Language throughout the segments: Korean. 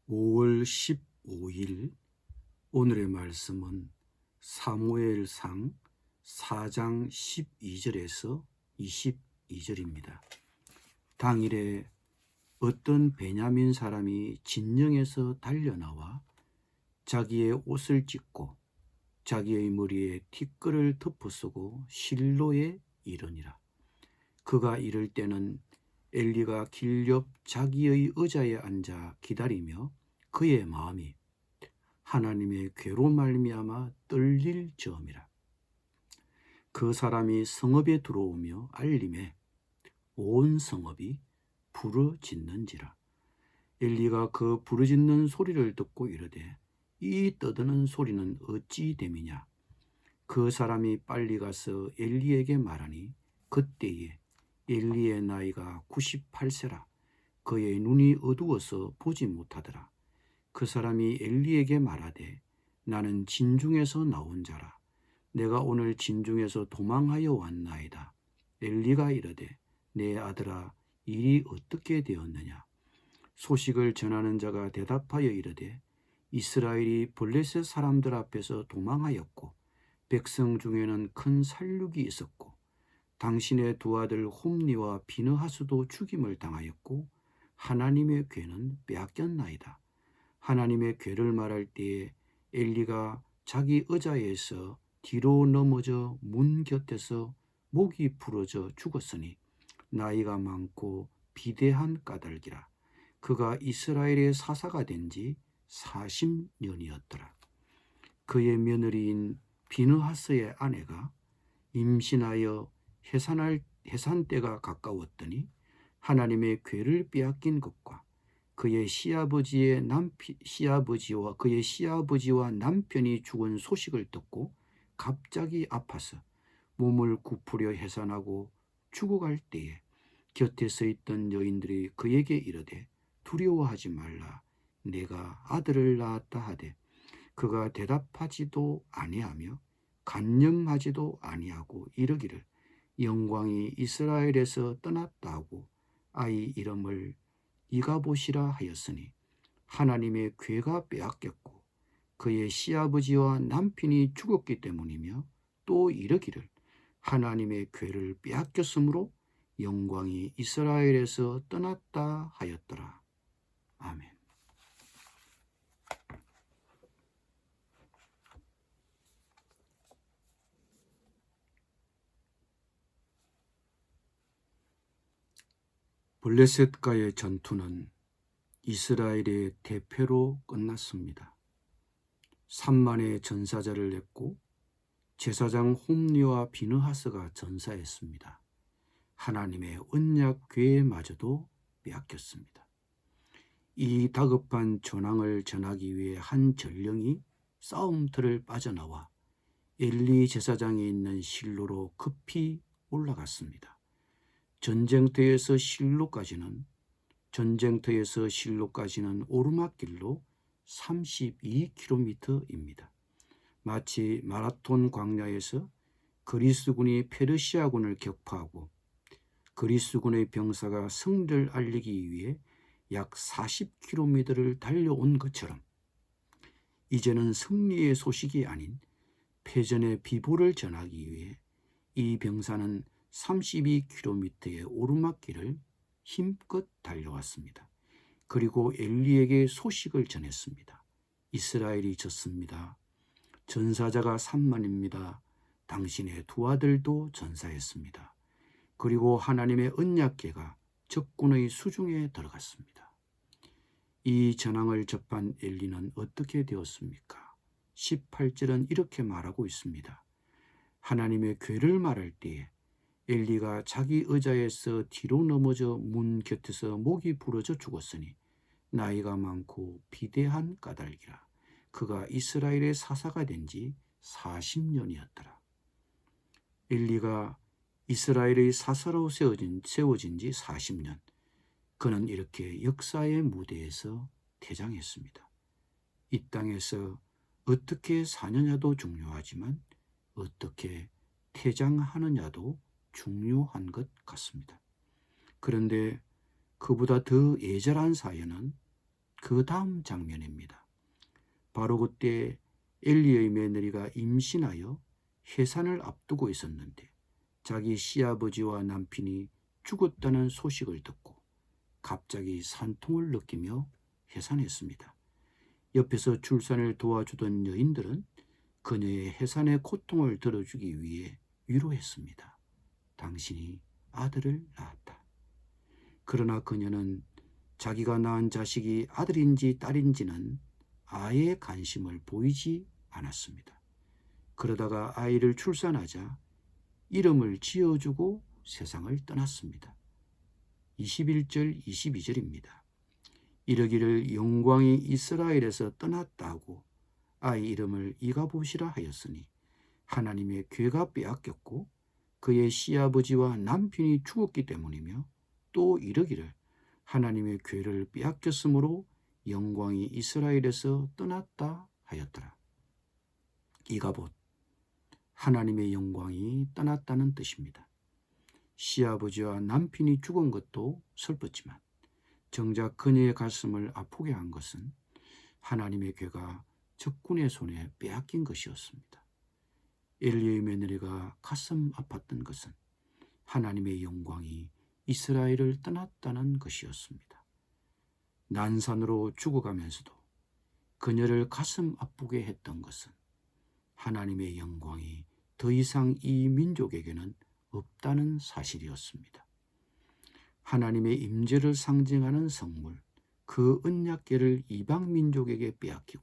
5월 15일 오늘의 말씀은 사무엘상 4장 12절에서 22절입니다. 당일에 어떤 베냐민 사람이 진영에서 달려나와 자기의 옷을 찢고 자기의 머리에 티끌을 덮어쓰고 실로에 이르니라. 그가 이를 때는 엘리가 길 옆 자기의 의자에 앉아 기다리며 그의 마음이 하나님의 괴로 말미암아 떨릴 즈음이라. 그 사람이 성읍에 들어오며 알림에 온 성읍이 부르짖는지라. 엘리가 그 부르짖는 소리를 듣고 이르되 이 떠드는 소리는 어찌 됨이냐. 그 사람이 빨리 가서 엘리에게 말하니 그때에 엘리의 나이가 98세라. 그의 눈이 어두워서 보지 못하더라. 그 사람이 엘리에게 말하되 나는 진중에서 나온 자라. 내가 오늘 진중에서 도망하여 왔나이다. 엘리가 이르되 내 아들아 일이 어떻게 되었느냐. 소식을 전하는 자가 대답하여 이르되 이스라엘이 블레셋 사람들 앞에서 도망하였고 백성 중에는 큰 살육이 있었고 당신의 두 아들 홈니와 비느하스도 죽임을 당하였고 하나님의 괴는 빼앗겼나이다. 하나님의 괴를 말할 때에 엘리가 자기 의자에서 뒤로 넘어져 문 곁에서 목이 부러져 죽었으니 나이가 많고 비대한 까닭이라. 그가 이스라엘의 사사가 된 지 40년이었더라. 그의 며느리인 비느하스의 아내가 임신하여 해산 때가 가까웠더니 하나님의 괴를 빼앗긴 것과 그의 시아버지와 남편이 죽은 소식을 듣고 갑자기 아파서 몸을 굽으려 해산하고 죽어갈 때에 곁에 서 있던 여인들이 그에게 이르되 두려워하지 말라. 내가 아들을 낳았다 하되 그가 대답하지도 아니하며 간념하지도 아니하고 이르기를 영광이 이스라엘에서 떠났다 하고 아이 이름을 이가봇이라 하였으니 하나님의 괴가 빼앗겼고 그의 시아버지와 남편이 죽었기 때문이며 또 이르기를 하나님의 괴를 빼앗겼으므로 영광이 이스라엘에서 떠났다 하였더라. 아멘. 블레셋과의 전투는 이스라엘의 대패로 끝났습니다. 3만의 전사자를 냈고 제사장 홈리와 비느하스가 전사했습니다. 하나님의 언약 궤마저도 빼앗겼습니다. 이 다급한 전황을 전하기 위해 한 전령이 싸움터를 빠져나와 엘리 제사장이 있는 실로로 급히 올라갔습니다. 전쟁터에서 실로까지는 오르막길로 32km입니다. 마치 마라톤 광야에서 그리스군이 페르시아군을 격파하고 그리스군의 병사가 승리를 알리기 위해 약 40km를 달려온 것처럼 이제는 승리의 소식이 아닌 패전의 비보를 전하기 위해 이 병사는 32km의 오르막길을 힘껏 달려왔습니다. 그리고 엘리에게 소식을 전했습니다. 이스라엘이 졌습니다. 전사자가 3만입니다. 당신의 두 아들도 전사했습니다. 그리고 하나님의 언약궤가 적군의 수중에 들어갔습니다. 이 전황을 접한 엘리는 어떻게 되었습니까? 18절은 이렇게 말하고 있습니다. 하나님의 궤를 말할 때에 엘리가 자기 의자에서 뒤로 넘어져 문 곁에서 목이 부러져 죽었으니 나이가 많고 비대한 까닭이라. 그가 이스라엘의 사사가 된 지 40년이었더라. 엘리가 이스라엘의 사사로 세워진 지 40년. 그는 이렇게 역사의 무대에서 퇴장했습니다. 이 땅에서 어떻게 사느냐도 중요하지만 어떻게 퇴장하느냐도 중요한 것 같습니다. 그런데 그보다 더 애절한 사연은 그 다음 장면입니다. 바로 그때 엘리의 며느리가 임신하여 해산을 앞두고 있었는데 자기 시아버지와 남편이 죽었다는 소식을 듣고 갑자기 산통을 느끼며 해산했습니다. 옆에서 출산을 도와주던 여인들은 그녀의 해산의 고통을 들어주기 위해 위로했습니다. 당신이 아들을 낳았다. 그러나 그녀는 자기가 낳은 자식이 아들인지 딸인지는 아예 관심을 보이지 않았습니다. 그러다가 아이를 출산하자 이름을 지어주고 세상을 떠났습니다. 21절, 22절입니다. 이르기를 영광이 이스라엘에서 떠났다고 아이 이름을 이가봇이라 하였으니 하나님의 괴가 빼앗겼고 그의 시아버지와 남편이 죽었기 때문이며 또 이르기를 하나님의 괴를 빼앗겼으므로 영광이 이스라엘에서 떠났다 하였더라. 이가봇, 하나님의 영광이 떠났다는 뜻입니다. 시아버지와 남편이 죽은 것도 슬펐지만 정작 그녀의 가슴을 아프게 한 것은 하나님의 괴가 적군의 손에 빼앗긴 것이었습니다. 엘리의 며느리가 가슴 아팠던 것은 하나님의 영광이 이스라엘을 떠났다는 것이었습니다. 난산으로 죽어가면서도 그녀를 가슴 아프게 했던 것은 하나님의 영광이 더 이상 이 민족에게는 없다는 사실이었습니다. 하나님의 임재를 상징하는 성물, 그 언약궤를 이방 민족에게 빼앗기고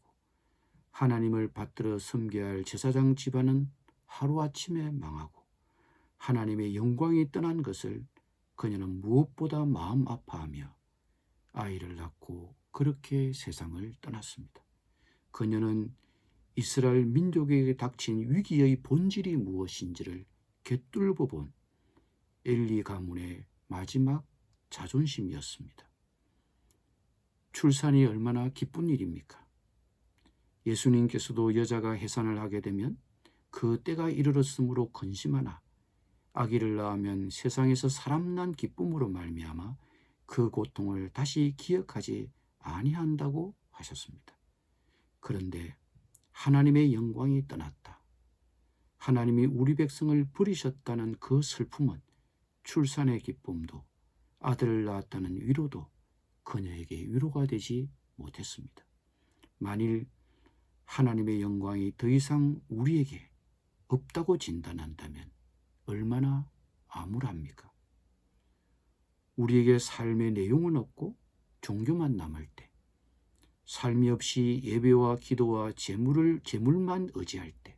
하나님을 받들어 섬겨야 할 제사장 집안은 하루아침에 망하고 하나님의 영광이 떠난 것을 그녀는 무엇보다 마음 아파하며 아이를 낳고 그렇게 세상을 떠났습니다. 그녀는 이스라엘 민족에게 닥친 위기의 본질이 무엇인지를 꿰뚫고 본 엘리 가문의 마지막 자존심이었습니다. 출산이 얼마나 기쁜 일입니까? 예수님께서도 여자가 해산을 하게 되면 그 때가 이르렀으므로 근심하나 아기를 낳으면 세상에서 사람 난 기쁨으로 말미암아 그 고통을 다시 기억하지 아니한다고 하셨습니다. 그런데 하나님의 영광이 떠났다. 하나님이 우리 백성을 버리셨다는 그 슬픔은 출산의 기쁨도 아들을 낳았다는 위로도 그녀에게 위로가 되지 못했습니다. 만일 하나님의 영광이 더 이상 우리에게 없다고 진단한다면 얼마나 암울합니까? 우리에게 삶의 내용은 없고 종교만 남을 때, 삶이 없이 예배와 기도와 재물만 의지할 때,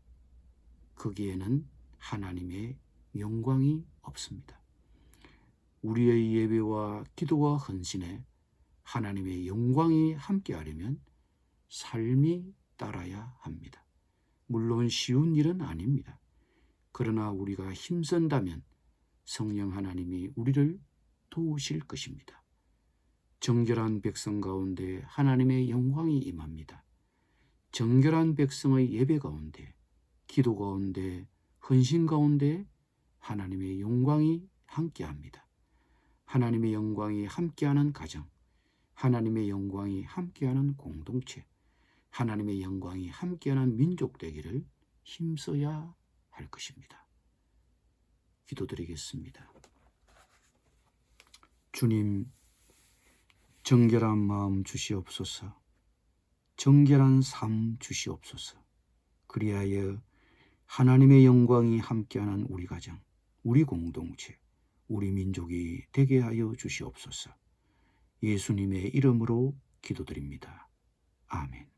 거기에는 하나님의 영광이 없습니다. 우리의 예배와 기도와 헌신에 하나님의 영광이 함께하려면 삶이 따라야 합니다. 물론 쉬운 일은 아닙니다. 그러나 우리가 힘쓴다면 성령 하나님이 우리를 도우실 것입니다. 정결한 백성 가운데 하나님의 영광이 임합니다. 정결한 백성의 예배 가운데, 기도 가운데, 헌신 가운데 하나님의 영광이 함께합니다. 하나님의 영광이 함께하는 가정, 하나님의 영광이 함께하는 공동체, 하나님의 영광이 함께하는 민족 되기를 힘써야 할 것입니다. 기도드리겠습니다. 주님, 정결한 마음 주시옵소서. 정결한 삶 주시옵소서. 그리하여 하나님의 영광이 함께하는 우리 가정, 우리 공동체, 우리 민족이 되게 하여 주시옵소서. 예수님의 이름으로 기도드립니다. 아멘.